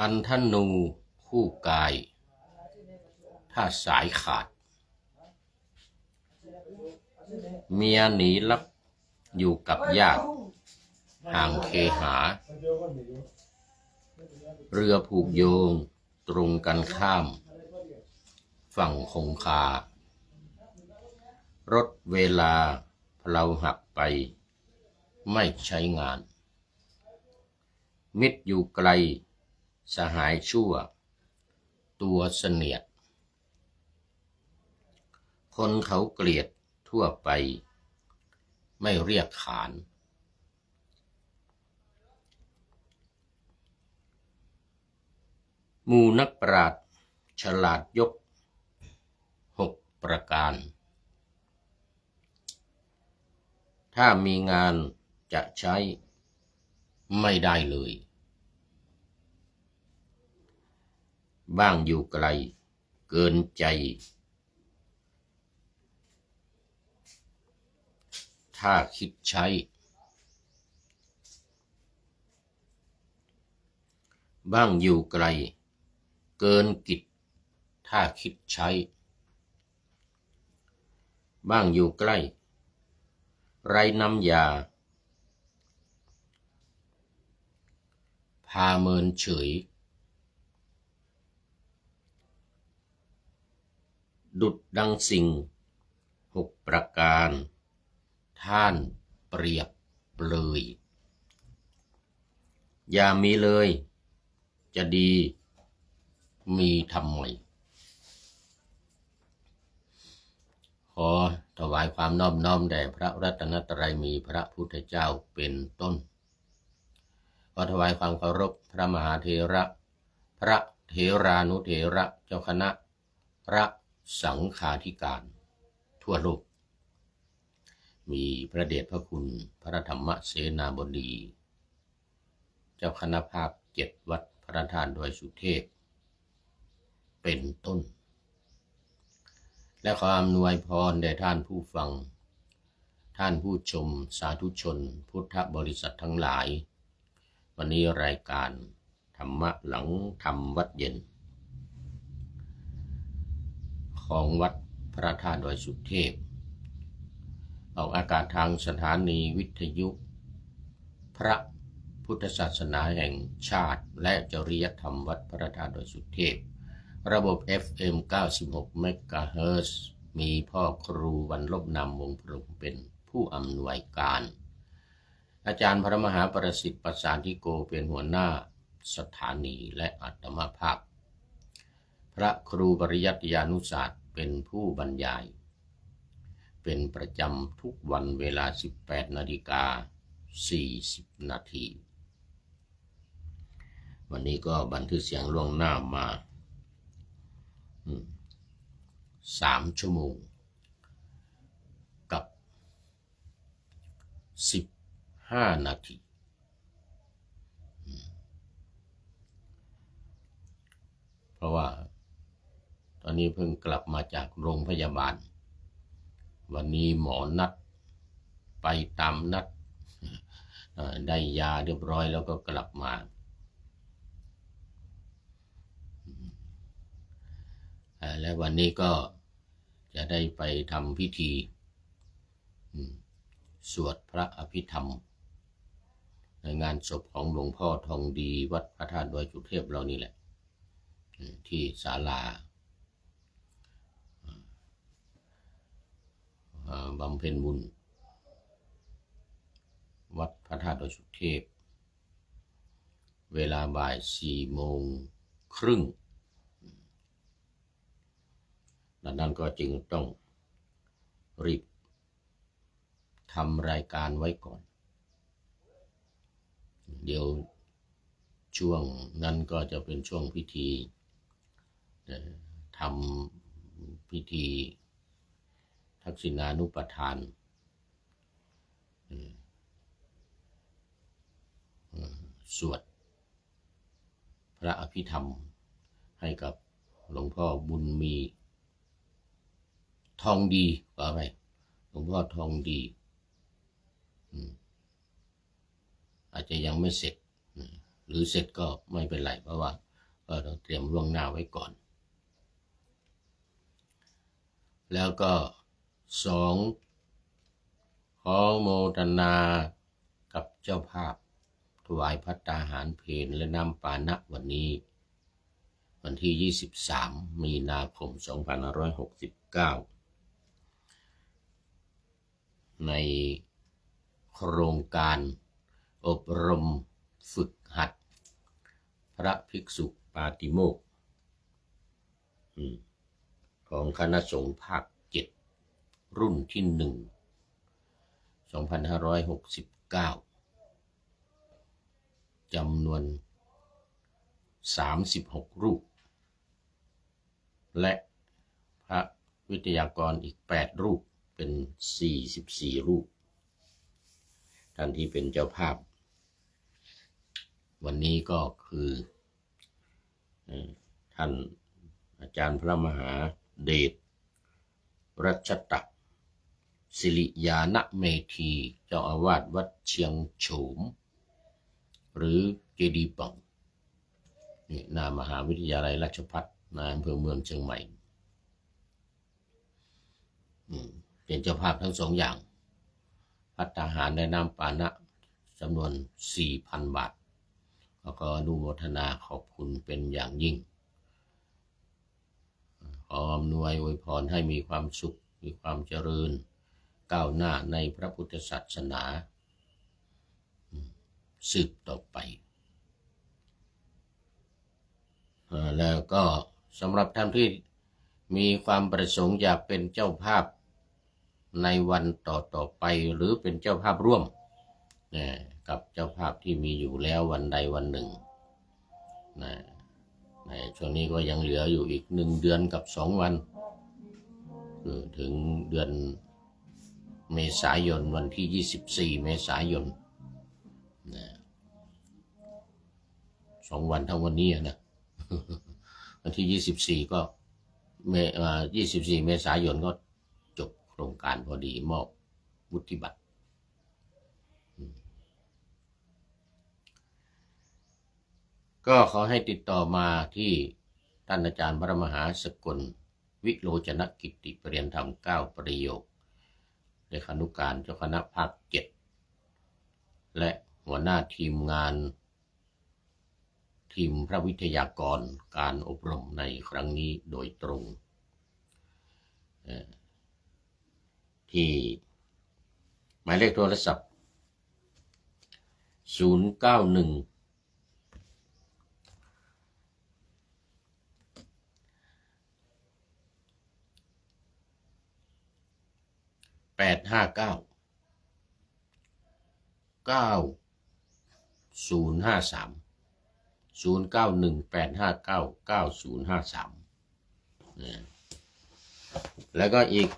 อันธนูคู่กายถ้าสายขาดเมียหนีลับอยู่กับญาติห่างเคหาเรือผูกโยงตรงกันข้ามฝั่งคงคารถเวลาเพลาหักไปไม่ใช้งานมิตรอยู่ไกลสหายชั่วตัวเสนียดคนเขาเกลียดทั่วไปไม่เรียกขานหมู่นักปราชญ์ฉลาดยก6 ประการถ้ามีงานจะใช้ไม่ได้เลยบ้างอยู่ไกลเกินใจถ้าคิดใช้บ้างอยู่ไกลเกินกิจถ้าคิดใช้บ้างอยู่ใกล้ไรน้ำยาพาเมินเฉยดุจดังสิ่ง6 ประการท่านเปรียบเลยอย่ามีเลยจะดีมีทำไมขอถวายความนอบน้อมแด่พระรัตนตรัยมีพระพุทธเจ้าเป็นต้นขอถวายความเคารพพระมหาเถระพระเถรานุเถระเจ้าคณะพระสังฆาธิการทั่วโลกมีพระเดชพระคุณพระธรรมเสนาบดีเจ้าคณะภาค7 วัดพระธาตุดอยสุเทพเป็นต้นและขออำนวยพรแด่ท่านผู้ฟังท่านผู้ชมสาธุชนพุทธบริษัททั้งหลายวันนี้รายการธรรมะหลังธรรมวัดเย็นของวัดพระธาตุดอยสุเทพออกอากาศทางสถานีวิทยุพระพุทธศาสนาแห่งชาติและจริยธรรมวัดพระธาตุดอยสุเทพระบบ FM 96 เมกะเฮิรตซ์มีพ่อครูวันลบนามวงพรหมเป็นผู้อำนวยการอาจารย์พระมหาประสิทธิ์ประสานทิโกเป็นหัวหน้าสถานีและอาตมาภาพพระครูปริยัติยานุศาสตร์เป็นผู้บรรยายเป็นประจำทุกวันเวลา 18:40 นาทีวันนี้ก็บันทึกเสียงล่วงหน้ามา3 ชั่วโมงกับ15 นาทีเพราะว่าตอนนี้เพิ่งกลับมาจากโรงพยาบาลวันนี้หมอนัดไปตามนัดได้ยาเรียบร้อยแล้วก็กลับมาและวันนี้ก็จะได้ไปทำพิธีสวดพระอภิธรรมในงานศพของหลวงพ่อทองดีวัดพระธาตุดอยสุเทพเรานี่แหละที่ศาลาบำเพ็ญบุญวัดพระธาตุดอยสุเทพเวลาบ่าย 4:30ดังนั้นก็จึงต้องรีบทำรายการไว้ก่อนเดี๋ยวช่วงนั้นก็จะเป็นช่วงพิธีทำพิธีทักษิณานุปทานสวดพระอภิธรรมให้กับหลวงพ่อบุญมีทองดีว่าไปหลวงพ่อทองดีอาจจะยังไม่เสร็จหรือเสร็จก็ไม่เป็นไรเพราะว่า ก็ต้องเตรียมล่วงหน้าไว้ก่อนแล้วก็2ขอโมทนากับเจ้าภาพถวายภัตตาหารเพลและน้ำปานะวันนี้วันที่23มีนาคม2569ในโครงการอบรมฝึกหัดพระภิกษุปาติโมกข์ของคณะสงฆ์ภาค7รุ่นที่1 2569จำนวน36รูปและพระวิทยากรอีก8รูปเป็น44รูปท่านที่เป็นเจ้าภาพวันนี้ก็คือท่านอาจารย์พระมหาเดชรัชตะศิริยานเมธีเจ้าอาวาสวัดเชียงโฉมหรือเจดีย์ป่องนี่หน้ามหาวิทยาลัยราชภัฏในอำเภอเมืองเชียงใหม่เป็นเจ้าภาพทั้ง2อย่างภัตตาหารและน้ำปานะจำนวน 4,000 บาทแล้วก็อนุโมทนาขอบคุณเป็นอย่างยิ่งขออำนวยอวยพรให้มีความสุขมีความเจริญก้าวหน้าในพระพุทธศาสนาสืบต่อไปแล้วก็สำหรับท่านที่มีความประสงค์อยากเป็นเจ้าภาพในวันต่อไปหรือเป็นเจ้าภาพร่วมกับเจ้าภาพที่มีอยู่แล้ววันใดวันหนึ่งในช่วงนี้ก็ยังเหลืออยู่อีก1 เดือนกับ2 วันคือถึงเดือนเมษายนวันที่24 เมษายน2 วันทั้งวันนี้นะวันที่24ก็24 เมษายนก็จบโครงการพอดีมอบวุฒิบัตรก็ขอให้ติดต่อมาที่ท่านอาจารย์พระมหาสกลวิโรจนกิตติประเรียนธรรม9ประโยคเลขานุการเจ้าคณะภาค7และหัวหน้าทีมงานทีมพระวิทยากรการอบรมในครั้งนี้โดยตรงที่หมายเลขโทรศัพท์091 859 9053 0918599053แล้วก็อีก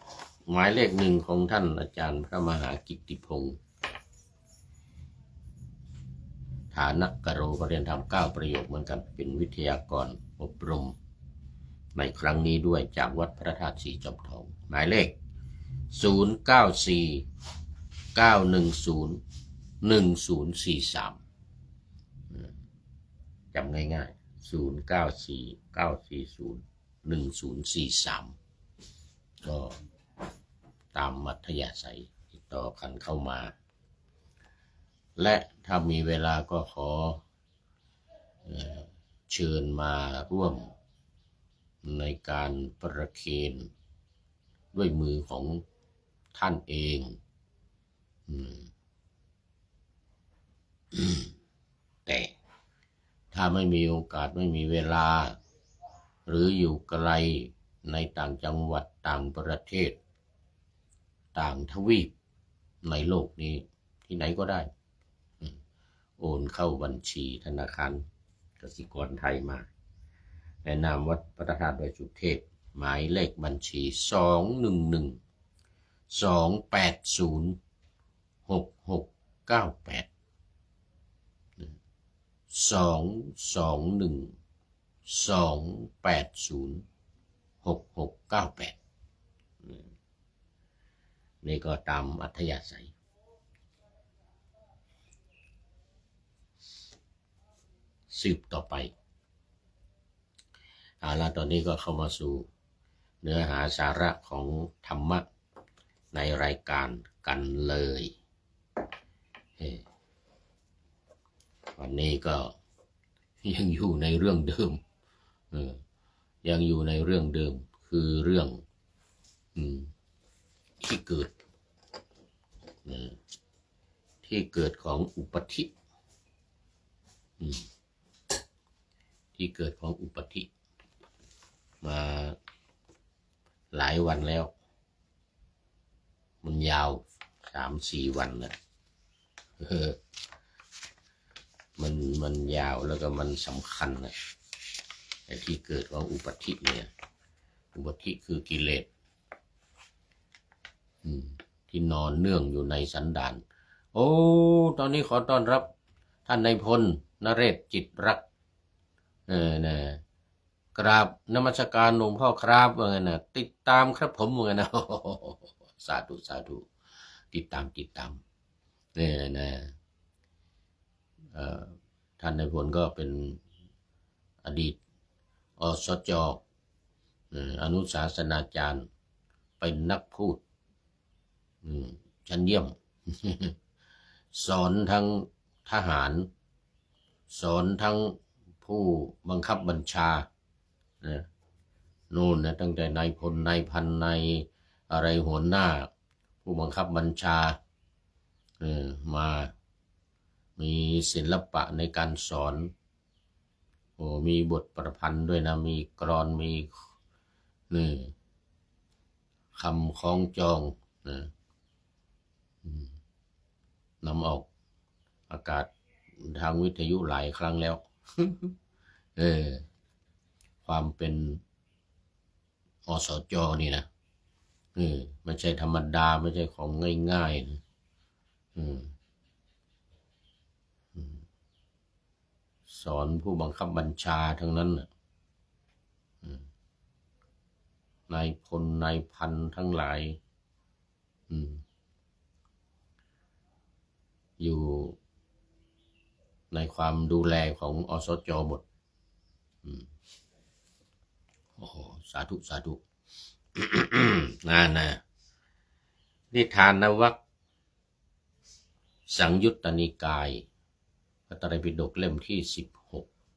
หมายเลข1ของท่านอาจารย์พระมหากิตติพงศ์ฐานะกโรประเรียนธรรม9ประโยคเหมือนกันเป็นวิทยากรอบรมในครั้งนี้ด้วยจากวัดพระธาตุศรีจอมทองหมายเลข0949101043จำง่ายๆ0949401043ก็ตามมัธยาศัยติดต่อกันเข้ามาและถ้ามีเวลาก็ขอเชิญมาร่วมในการประเคนด้วยมือของท่านเองแต่ถ้าไม่มีโอกาสไม่มีเวลาหรืออยู่ไกลในต่างจังหวัดต่างประเทศต่างทวีปในโลกนี้ที่ไหนก็ได้โอนเข้าบัญชีธนาคารกสิกรไทยมาในนามวัดพระธาตุดอยสุเทพหมายเลขบัญชี211-280-6698 221-280-6698นี่ก็ตามอัธยาศัยสืบต่อไป เอาละตอนนี้ก็เข้ามาสู่เนื้อหาสาระของธรรมะในรายการกันเลยวันนี้ก็ยังอยู่ในเรื่องเดิมยังอยู่ในเรื่องเดิมคือเรื่องที่เกิดของอุปธิที่เกิดของอุปธิมาหลายวันแล้วมันยาว 3-4 วันนะมันยาวแล้วก็มันสำคัญนะไอ้ที่เกิดของอุปธิเนี่ยอุปธิคือกิเลสที่นอนเนื่องอยู่ในสันดานโอ้ตอนนี้ขอต้อนรับท่านนายพลนเรศจิตรักนะกราบนมัสการหลวงพ่อครับนะติดตามครับผมนะสาธุสาธุติดตามเนี่ยนะท่านนายพลก็เป็นอดีตอสจ.อนุศาสนาจารย์เป็นนักพูดชั้นเยี่ยม สอนทั้งทหารสอนทั้งผู้บังคับบัญชานู่นนะตั้งแต่นายพลนายพันนายอะไรหัวหน้าผู้บังคับบัญชามามีศิลปะในการสอนโอ้มีบทประพันธ์ด้วยนะมีกลอนมีคำคล้องจองนำออกอากาศทางวิทยุหลายครั้งแล้ว ความเป็นอสจ.นี่นะไม่ใช่ธรรมดาไม่ใช่ของง่ายๆนะสอนผู้บังคับบัญชาทั้งนั้นนายพลนายพันทั้งหลายอยู่ในความดูแลของอสจ.หมดโอ้โหสาธุสาธุ นะนิทานวรรคสังยุตตนิกายพระไตรปิฎกเล่มที่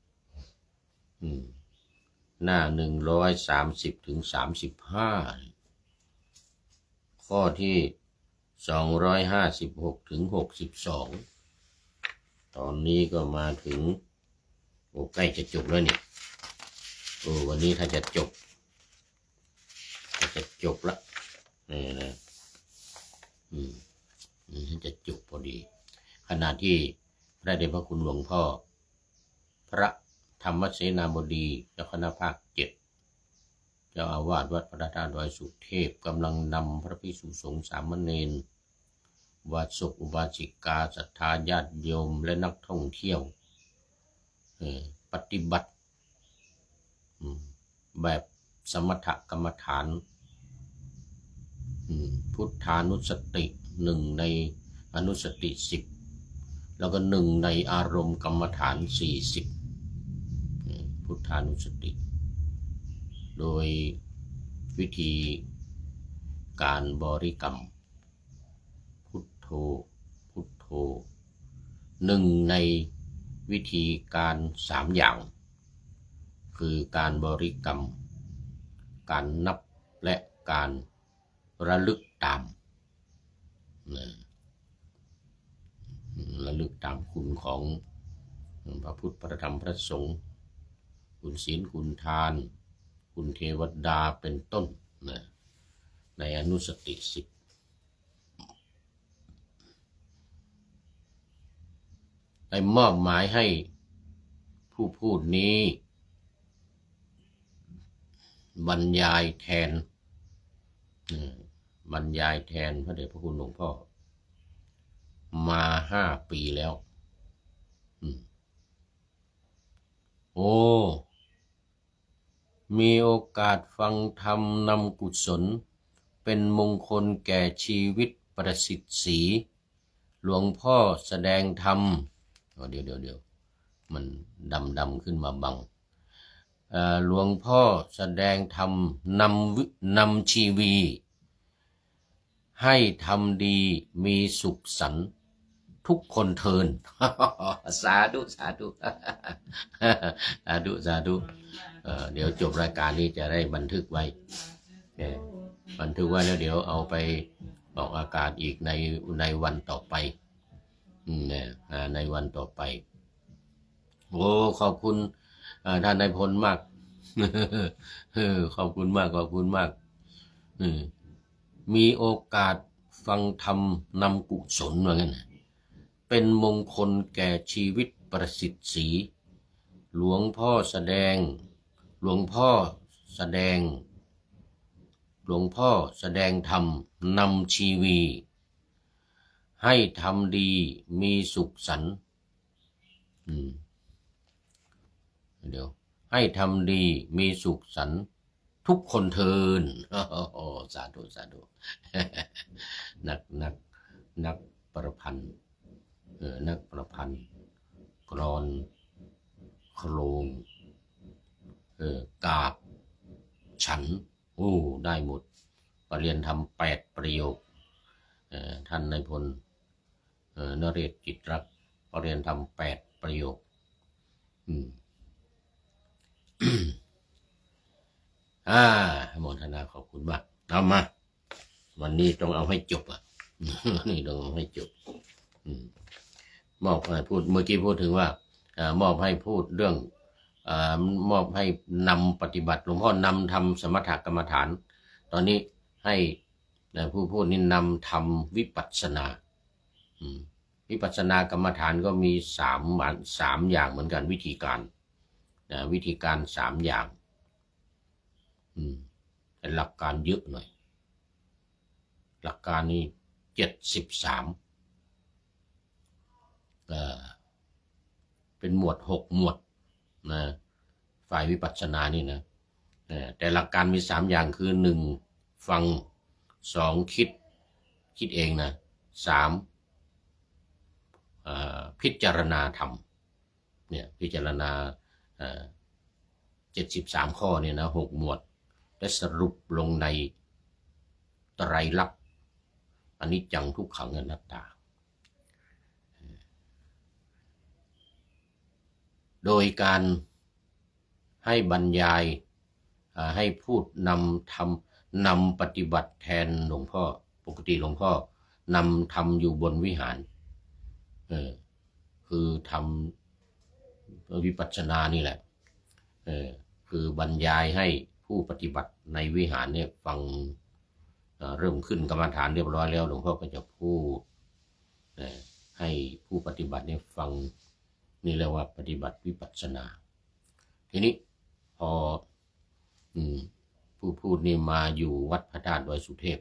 16หน้า130-35ข้อที่256-62ตอนนี้ก็มาถึงใกล้จะจบแล้วนี่วันนี้ถ้าจะจบละนี่นะจะจบพอดีขณะที่พระเดชพระคุณหลวงพ่อพระธรรมเสนาบดีเจ้าคณะภาค 7เจ้าอาวาสวัดพระธาตุดอยสุเทพกำลังนำพระภิกษุสงฆ์สามเณรอุบาสกอุบาสิกาศรัทธาญาติโยมและนักท่องเที่ยวปฏิบัติแบบสมถกรรมฐานพุทธานุสติ1ในอนุสติ10แล้วก็1ในอารมณ์กรรมฐาน40พุทธานุสติโดยวิธีการบริกรรมพุทโธพุทโธ1ในวิธีการ3อย่างคือการบริกรรมการนับและการระลึกตามระลึกตามคุณของพระพุทธพระธรรมพระสงฆ์คุณศีลคุณทานคุณเทวดาเป็นต้นในอนุสติ10ได้มอบหมายให้ผู้พูดนี้บรรยายแทนพระเดชพระคุณหลวงพ่อมา5 ปีแล้วมีโอกาสฟังธรรมนำกุศลเป็นมงคลแก่ชีวิตประสิทธิ์ศรีหลวงพ่อแสดงธรรมเดี๋ยวมันดำขึ้นมาบัง หลวงพ่อแสดงธรรมนำชีวีให้ทำดีมีสุขสันต์ทุกคนเทิน สาธุสาธุสาธุสาธุเดี๋ยวจบรายการนี้จะได้บันทึกไว้บันทึกไว้แล้วเดี๋ยวเอาไปออกอากาศอีกในวันต่อไปในวันต่อไปโอ้ขอบคุณท่านนายพลมากขอบคุณมากขอบคุณมากมีโอกาสฟังธรรมนำกุศลว่างั้นเป็นมงคลแก่ชีวิตประสิทธิ์ศรีหลวงพ่อแสดงธรรมนำชีวีให้ทำดีมีสุขสันต์เดี๋ยวให้ทำดีมีสุขสันต์ทุกคนเทินสาธุสาธุนักประพันธ์นักประพันธ์กลอนโครงกาบฉันได้หมดประเรียนทำ8 ประโยคท่านนายพลนเรศจิตรักประเรียนทำ8 ประโยคโมทนาขอบคุณมากเอามาวันนี้ต้องเอาให้จบนี่ต้องเอาให้จบมอบให้พูดเมื่อกี้พูดถึงว่ามอบให้พูดเรื่องมอบให้นำปฏิบัติหลวงพ่อนำทำสมถกรรมฐานตอนนี้ให้ผู้พูดนี่นำทำวิปัสสนาวิปัสสนากรรมฐานก็มี3 อย่างเหมือนกันวิธีการ3 อย่างแต่หลักการเยอะหน่อยหลักการนี้73เป็นหมวด6 หมวดนะฝ่ายวิปัสสนานี่นะแต่หลักการมี3 อย่างคือ1ฟัง2คิดเองนะ3พิจารณาธรรมเนี่ยพิจารณา73 ข้อเนี่ยนะ6 หมวดและสรุปลงในไตรลักษณ์อนิจจังทุกขังอนัตตาโดยการให้บรรยายให้พูดนำปฏิบัติแทนหลวงพ่อปกติหลวงพ่อนำทำอยู่บนวิหารคือทำวิปัสสนานี่แหละคือบรรยายให้ผู้ปฏิบัติในวิหารเนี่ยฟังเริ่มขึ้นกรรมฐานเรียบร้อยแล้วหลวงพ่อก็จะพูดให้ผู้ปฏิบัติเนี่ยฟังนี่เรียกว่าปฏิบัติวิปัสสนาทีนี้พอผู้พูดนี่มาอยู่วัดพระธาตุดอยสุเทพ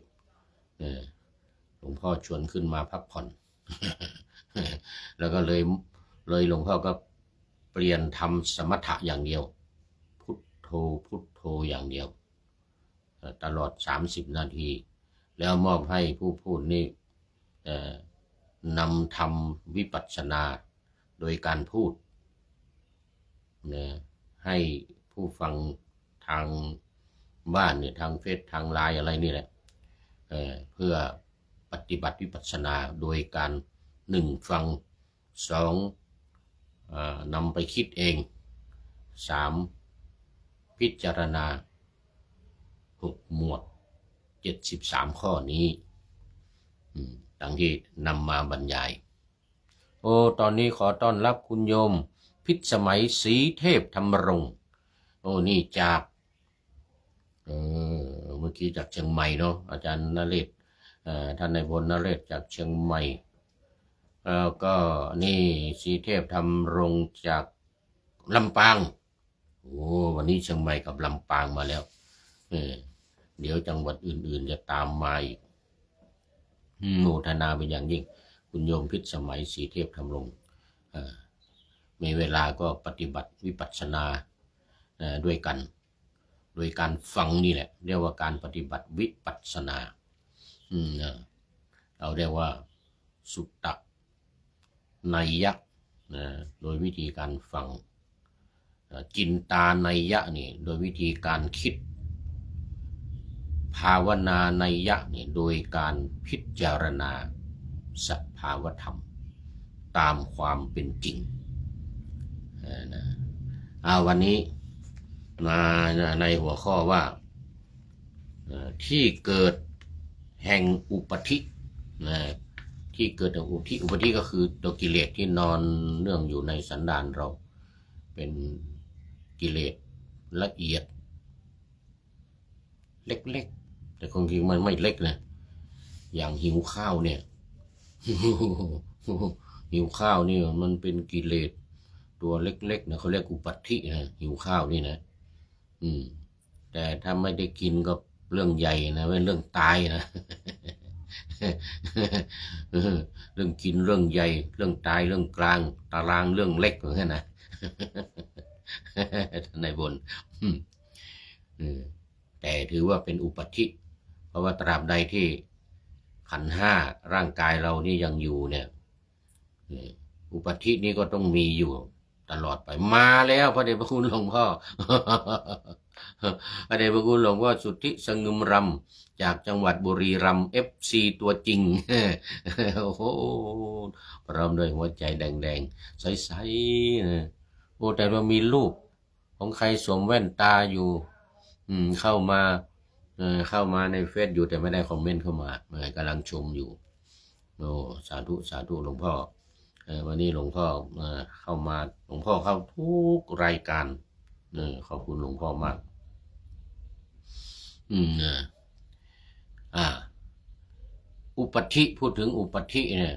หลวงพ่อชวนขึ้นมาพักผ่อน แล้วก็เลยหลวงพ่อก็เปลี่ยนทำสมถะอย่างเดียวพุทโธอย่างเดียวตลอด30 นาทีแล้วมอบให้ผู้พูดนี่นำทำวิปัสสนาโดยการพูดให้ผู้ฟังทางบ้านเนี่ยทางเฟซทางไลน์อะไรนี่แหละเพื่อปฏิบัติวิปัสสนาโดยการ1ฟัง2นำไปคิดเอง3พิจารณา6 หมวด73 ข้อนี้ดังที่นำมาบรรยายตอนนี้ขอต้อนรับคุณโยมพิสมัยศรีเทพธรรมรงค์นี่จากเมื่อกี้จากเชียงใหม่เนาะอาจารย์นเรศท่านนายพลนเรศจากเชียงใหม่แล้วก็นี่ศรีเทพธรรมรงค์จากลำปางวันนี้เชียงใหม่กับลำปางมาแล้วเดี๋ยวจังหวัดอื่นๆจะตามมาอีกโมทนาเป็นอย่างยิ่งคุณโยมพิสมัยศรีเทพธรรมรงค์มีเวลาก็ปฏิบัติวิปัสสนาด้วยกันโดยการฟังนี่แหละเรียกว่าการปฏิบัติวิปัสสนาเราเรียกว่าสุตตนัยยะโดยวิธีการฟัง จินตานัยยะนี่โดยวิธีการคิดภาวนานัยยะนี่โดยการพิจารณาสภาวธรรมตามความเป็นจริงนะวันนี้มาในหัวข้อว่าที่เกิดแห่งอุปธิที่เกิดแห่งอุปธิก็คือตัวกิเลสที่นอนเนื่องอยู่ในสันดานเราเป็นกิเลสละเอียดเล็กๆแต่ความจริงมันไม่เล็กนะอย่างหิวข้าวเนี่ย หิวข้าวนี่มันเป็นกิเลสตัวเล็กๆนะเขาเรียกอุปัฏฐินะหิวข้าวนี่นะแต่ถ้าไม่ได้กินก็เรื่องใหญ่นะเป็นเรื่องตายนะ เรื่องกินเรื่องใหญ่เรื่องตายเรื่องกลางตารางเรื่องเล็กเหมือนกันนะ ท่านนายบนแต่ถือว่าเป็นอุปัฏฐิเพราะว่าตราบใดที่ขันธ์ห้าร่างกายเรานี่ยังอยู่เนี่ยอุปัฏฐินี้ก็ต้องมีอยู่ตลอดไปมาแล้วพระเดชพระคุณหลวงพ่อ พระเดชพระคุณหลวงพ่อสุทธิสงึมรำจากจังหวัดบุรีรัมย์ FC ตัวจริง โอ้โหพร้อมด้วยหัวใจแดงๆใสๆโอ้แต่ว่ามีรูปของใครสวมแว่นตาอยู่เข้ามาในเฟซอยู่แต่ไม่ได้คอมเมนต์เข้ามากำลังชมอยู่โอ้สาธุสาธุหลวงพ่อวันนี้หลวงพ่อเข้ามาหลวงพ่อเข้าทุกรายการขอบคุณหลวงพ่อมากอุปัฏฐิพูดถึงอุปัฏฐิเนี่ย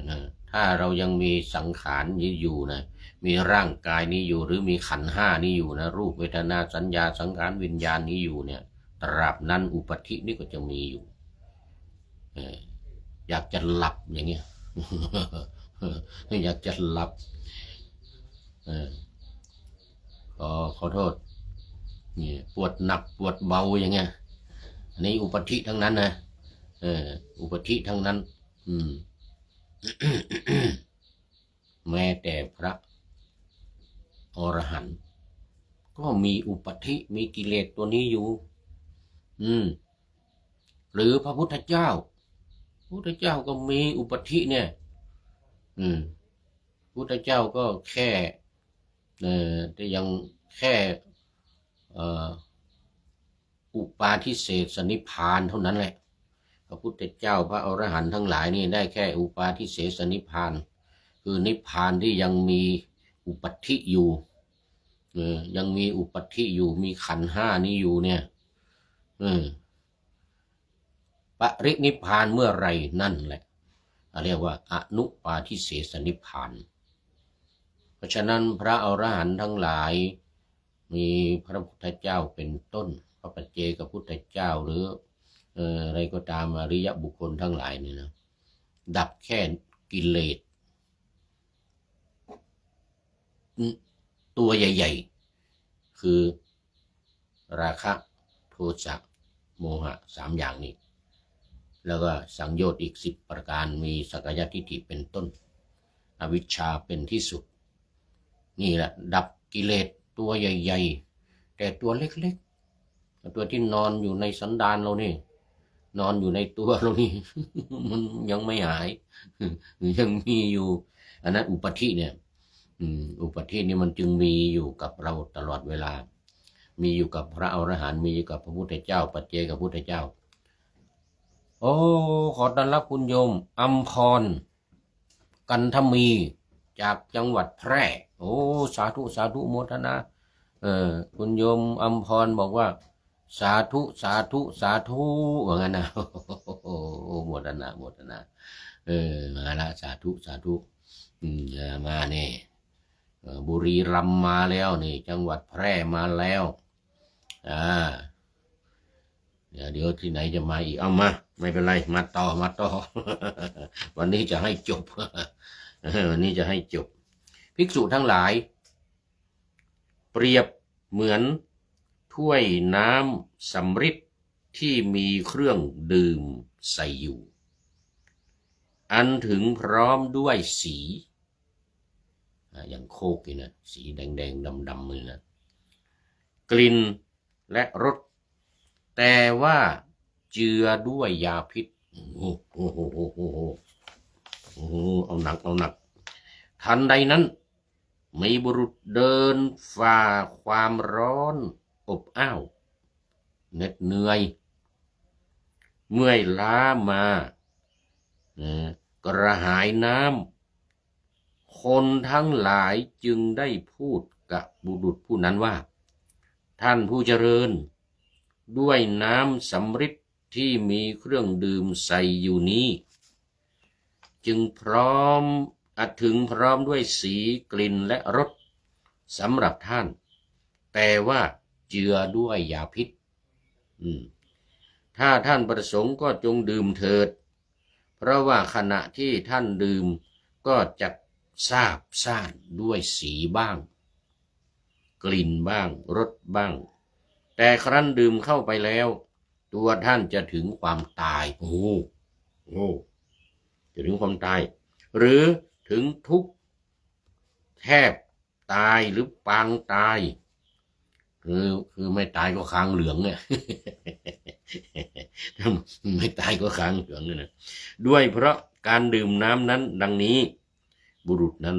ถ้าเรายังมีสังขารนี้อยู่นะมีร่างกายนี้อยู่หรือมีขันธ์ห้านี้อยู่นะรูปเวทนาสัญญาสังขารวิญญาณนี้อยู่เนี่ยตราบนั้นอุปัฏฐินี่ก็จะมีอยู่อยากจะหลับอย่างเงี้ย อยากจะหลับขอโทษนี่ปวดหนักปวดเบาอย่างเงี้ยอันนี้อุปัฏฐิทั้งนั้นนะอุปัฏฐิทั้งนั้น แม้แต่พระอรหันต์ก็มีอุปัฏฐิมีกิเลสตัวนี้อยู่หรือพระพุทธเจ้าก็มีอุปัฏฐิเนี่ยพุทธเจ้าก็แค่แต่ยังแค่อุปาทิเศษนิพพานเท่านั้นแหละพระพุทธเจ้าพระอรหันต์ทั้งหลายนี่ได้แค่อุปาทิเศษนิพพานคือนิพพานที่ยังมีอุปัฏฐิอยู่ยังมีอุปัฏฐิอยู่มีขันธ์ห้านี้อยู่เนี่ยปรินิพพานเมื่อไรนั่นแหละเรียกว่าอนุปาทิเศษนิพพานเพราะฉะนั้นพระอรหันต์ทั้งหลายมีพระพุทธเจ้าเป็นต้นพระปัจเจกพุทธเจ้าหรืออะไรก็ตามอริยบุคคลทั้งหลายนี่นะดับแค่กิเลสตัวใหญ่ๆคือราคะโทสะโมหะ3อย่างนี้แล้วก็สังโยชน์อีก10ประการมีสักยทิฏฐิเป็นต้นอวิชชาเป็นที่สุดนี่แหละดับกิเลสตัวใหญ่ๆแต่ตัวเล็กๆตัวที่นอนอยู่ในสันดานเรานี่นอนอยู่ในตัวเรานี่ มันยังไม่หายยังมีอยู่อันนั้นอุปัฏฐิเนี่ยอุปัฏฐินี่มันจึงมีอยู่กับเราตลอดเวลามีอยู่กับพระอรหันต์มีอยู่กับพระพุทธเจ้าปัจเจกพุทธเจ้าโอ้ขอต้อนรับคุณโยมอัมพรกันทมีจากจังหวัดแพร่โอ้สาธุสาธุโมทนาคุณโยมอัมพรบอกว่าสาธุสาธุสาธุว่างั้นนะโอ้โมทนามาละสาธุสาธุมาเนี่ยบุรีรัมย์มาแล้วนี่จังหวัดแพร่มาแล้วเดี๋ยวที่ไหนจะมาอีกเอามาไม่เป็นไรมาต่อ วันนี้จะให้จบ วันนี้จะให้จบภิกษุทั้งหลายเปรียบเหมือนถ้วยน้ำสำริดที่มีเครื่องดื่มใส่อยู่อันถึงพร้อมด้วยสีอย่างโคกนี่นะสีแดงๆดำๆเลยนะ กลิ่นและรสแต่ว่าเจือด้วยยาพิษโอ้โหเอาหนักทันใดนั้นมีบุรุษเดินฝ่าความร้อนอบอ้าวเหน็ดเหนื่อยเมื่อยล้ามา กระหายน้ำคนทั้งหลายจึงได้พูดกับบุรุษผู้นั้นว่าท่านผู้เจริญด้วยน้ำสำริดที่มีเครื่องดื่มใส่อยู่นี้จึงพร้อมด้วยสีกลิ่นและรสสำหรับท่านแต่ว่าเจือด้วยยาพิษถ้าท่านประสงค์ก็จงดื่มเถิดเพราะว่าขณะที่ท่านดื่มก็จะซาบซ่านด้วยสีบ้างกลิ่นบ้างรสบ้างแต่ครั้นดื่มเข้าไปแล้วตัวท่านจะถึงความตายจะถึงความตายหรือถึงทุกข์แทบตายหรือปางตายคือไม่ตายก็ค้างเหลืองเนี่ย ไม่ตายก็ค้างเหลืองเนี่ยนะด้วยเพราะการดื่มน้ำนั้นดังนี้บุรุษนั้น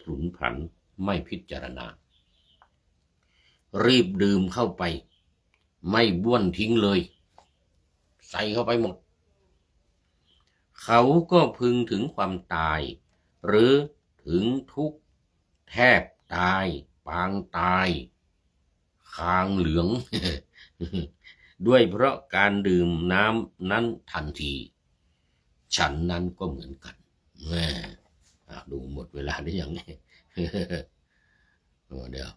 ผุนผันไม่พิจารณารีบดื่มเข้าไปไม่บ้วนทิ้งเลยใส่เข้าไปหมดเขาก็พึงถึงความตายหรือถึงทุกข์แทบตายปางตายคางเหลือง ด้วยเพราะการดื่มน้ำนั้นทันทีฉันนั้นก็เหมือนกันดูหมดเวลาได้ยังไง เดี๋ยว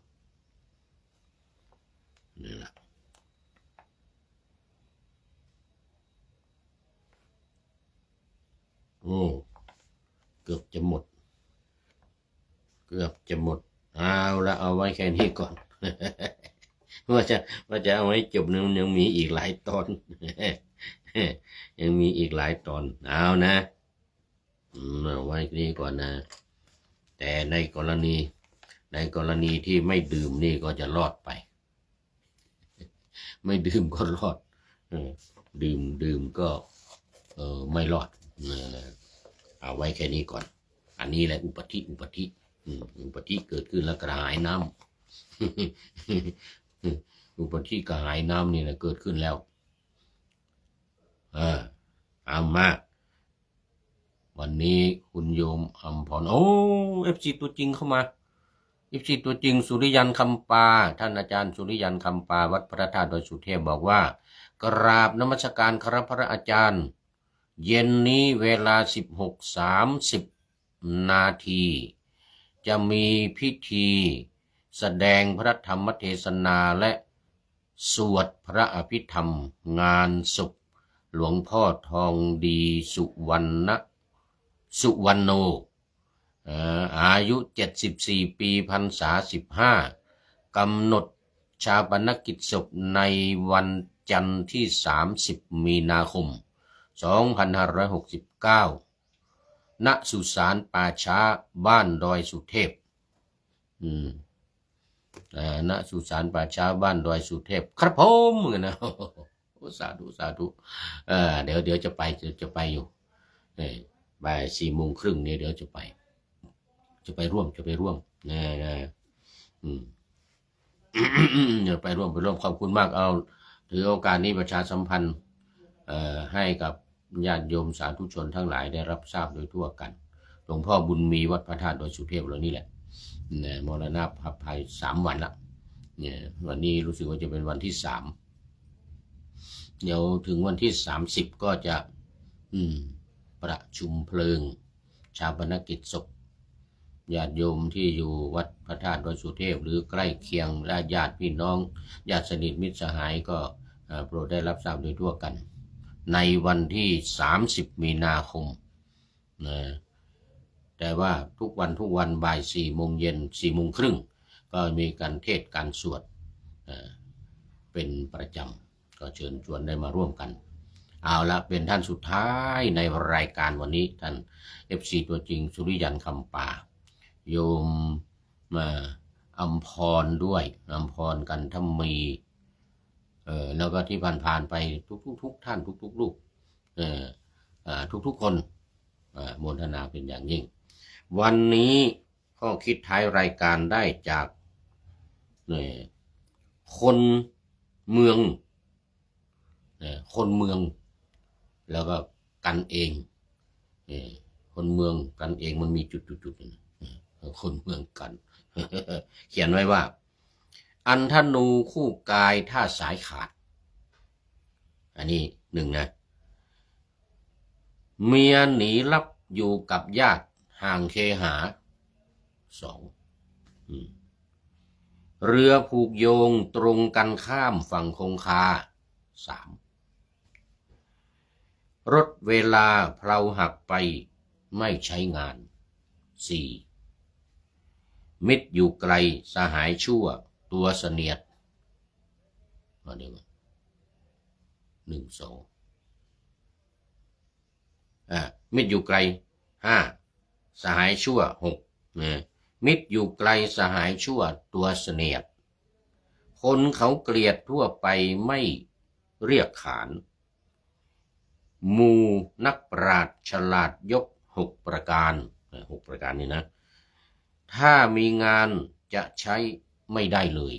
นี่แหละเกือบจะหมดเอาละเอาไว้แค่นี้ก่อน ว่าจะเอาไว้จบนึงยังมีอีกหลายตอน ยังมีอีกหลายตอนเอานะเอาไว้นี้ก่อนนะแต่ในกรณีที่ไม่ดื่มนี่ก็จะรอดไป ไม่ดื่มก็รอดดื่มก็ไม่รอดเอาไว้แค่นี้ก่อนอันนี้แหละอุปธิเกิดขึ้นแล้วกระหายน้ำ อุปธิกระหายน้ำนี่แหละเกิดขึ้นแล้วเอามาวันนี้คุณโยมอัมพรFC ตัวจริงเข้ามา FC ตัวจริงสุริยันคำปาท่านอาจารย์สุริยันคำปาวัดพระธาตุดอยสุเทพบอกว่ากราบนมัสการครับพระอาจารย์เย็นนี้เวลา 16:30 นาทีจะมีพิธีแสดงพระธรรมเทศนาและสวดพระอภิธรรมงานศพหลวงพ่อทองดีสุวรรณโนอายุ74 ปีพรรษา15กำหนดชาปนกิจศพในวันจันทร์ที่30 มีนาคม 2569 ณ สุสานป่าช้าบ้านดอยสุเทพณ สุสานป่าช้าบ้านดอยสุเทพครับผมนะสาธุเดี๋ยวจะไปอยู่บ่าย4:30เนี่ยเดี๋ยวจะไปร่วมนะเดี๋ยวไปร่วมขอบคุณมากเอาถือโอกาสนี้ประชาสัมพันธ์ให้กับญาติโยมสาธุชนทั้งหลายได้รับทราบโดยทั่วกันหลวงพ่อบุญมีวัดพระธาตุดอยสุเทพเรานี่แหละมรณภาพ3 วันละเนี่ยวันนี้รู้สึกว่าจะเป็นวันที่3เดี๋ยวถึงวันที่30ก็จะประชุมเพลิงชาปนกิจศพญาติโยมที่อยู่วัดพระธาตุดอยสุเทพหรือใกล้เคียงและญาติพี่น้องญาติสนิทมิตรสหายก็โปรดได้รับทราบโดยทั่วกันในวันที่30 มีนาคมนะแต่ว่าทุกวันบ่าย4 โมงเย็น4:30ก็มีการเทศน์การสวดเป็นประจำก็เชิญชวนได้มาร่วมกันเอาละเป็นท่านสุดท้ายในรายการวันนี้ท่าน FC ตัวจริงสุริยันคำปาโยม อัมพรด้วยอัมพรกันทมีแล้วก็ที่ผ่านๆไปทุกท่านทุกๆลูกทุกๆคนโมทนาเป็นอย่างยิ่งวันนี้ข้อคิดท้ายรายการได้จากคนเมืองคนเมืองแล้วก็กันเองคนเมืองกันเองมันมีจุดคนเมืองกัน เขียนไว้ว่าอันธนูคู่กายถ้าสายขาดอันนี้หนึ่งนะเมียหนีลับอยู่กับญาติห่างเคหาสองเรือผูกโยงตรงกันข้ามฝั่งคงคาสามรถเวลาเพลาหักไปไม่ใช้งานสี่มิตรอยู่ไกลสหายชั่วตัวเสนียดมาเดี๋ยว1 2มิตรอยู่ไกล5สหายชั่ว6มิตรอยู่ไกลสหายชั่วตัวเสนียดคนเขาเกลียดทั่วไปไม่เรียกขานหมู่นักปราชญ์ฉลาดยก6 ประการ6 ประการนี้นะถ้ามีงานจะใช้ไม่ได้เลย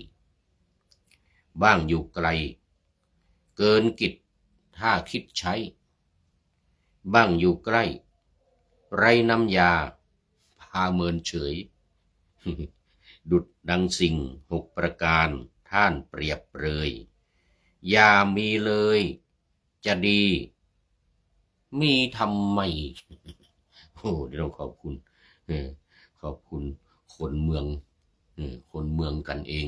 บ้างอยู่ไกลเกินกิจถ้าคิดใช้บ้างอยู่ใกล้ไรน้ำยาพาเมินเฉย ดุจดังสิ่ง6 ประการท่านเปรียบเปรยอย่ามีเลยจะดีมีทำไม โอ้เดี๋ยวขอบคุณขอบคุณคนเมืองคนเมืองกันเอง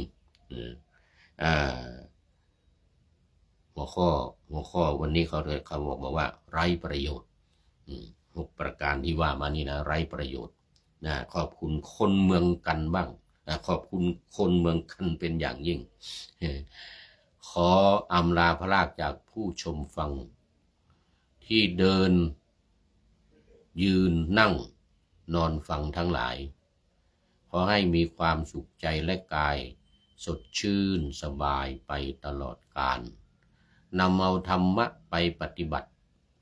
หัวข้อวันนี้เขาบอกว่าไร้ประโยชน์6 ประการที่ว่ามานี่นะไร้ประโยชน์นะขอบคุณคนเมืองกันบ้างขอบคุณคนเมืองกันเป็นอย่างยิ่งขออำลาพระราชจากผู้ชมฟังที่เดินยืนนั่งนอนฟังทั้งหลายขอให้มีความสุขใจและกายสดชื่นสบายไปตลอดกาลนำเอาธรรมะไปปฏิบัติ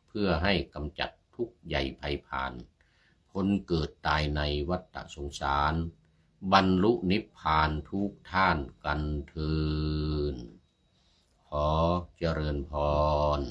เพื่อให้กำจัดทุกข์ใหญ่ภัยพานพ้นเกิดตายในวัฏสงสารบรรลุนิพพานทุกท่านกันเถิดขอเจริญพร